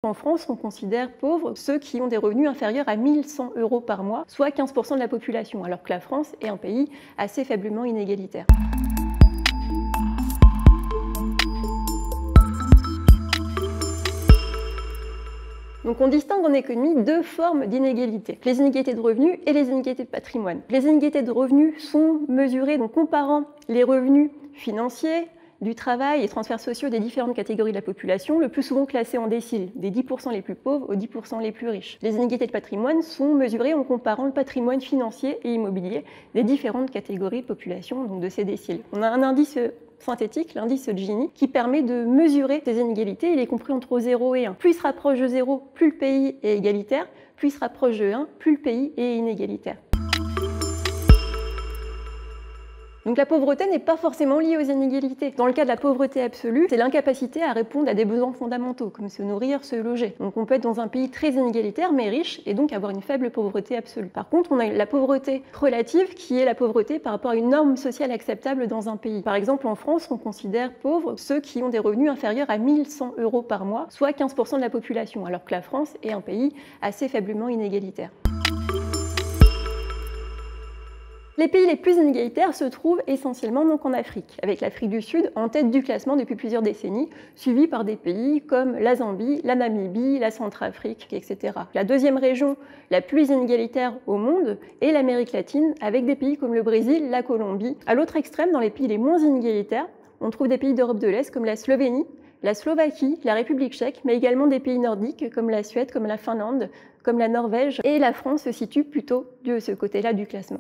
En France, on considère pauvres ceux qui ont des revenus inférieurs à 1 100 € par mois, soit 15% de la population, alors que la France est un pays assez faiblement inégalitaire. Donc on distingue en économie deux formes d'inégalités, les inégalités de revenus et les inégalités de patrimoine. Les inégalités de revenus sont mesurées en comparant les revenus financiers, du travail et transferts sociaux des différentes catégories de la population, le plus souvent classés en déciles, des 10% les plus pauvres aux 10% les plus riches. Les inégalités de patrimoine sont mesurées en comparant le patrimoine financier et immobilier des différentes catégories de population, donc de ces déciles. On a un indice synthétique, l'indice Gini, qui permet de mesurer ces inégalités. Il est compris entre 0 et 1. Plus il se rapproche de 0, plus le pays est égalitaire, plus il se rapproche de 1, plus le pays est inégalitaire. Donc la pauvreté n'est pas forcément liée aux inégalités. Dans le cas de la pauvreté absolue, c'est l'incapacité à répondre à des besoins fondamentaux, comme se nourrir, se loger. Donc on peut être dans un pays très inégalitaire, mais riche, et donc avoir une faible pauvreté absolue. Par contre, on a la pauvreté relative, qui est la pauvreté par rapport à une norme sociale acceptable dans un pays. Par exemple, en France, on considère pauvres ceux qui ont des revenus inférieurs à 1 100 € par mois, soit 15% de la population, alors que la France est un pays assez faiblement inégalitaire. Les pays les plus inégalitaires se trouvent essentiellement donc en Afrique, avec l'Afrique du Sud en tête du classement depuis plusieurs décennies, suivi par des pays comme la Zambie, la Namibie, la Centrafrique, etc. La deuxième région la plus inégalitaire au monde est l'Amérique latine, avec des pays comme le Brésil, la Colombie. À l'autre extrême, dans les pays les moins inégalitaires, on trouve des pays d'Europe de l'Est comme la Slovénie, la Slovaquie, la République tchèque, mais également des pays nordiques comme la Suède, comme la Finlande, comme la Norvège, et la France se situe plutôt de ce côté-là du classement.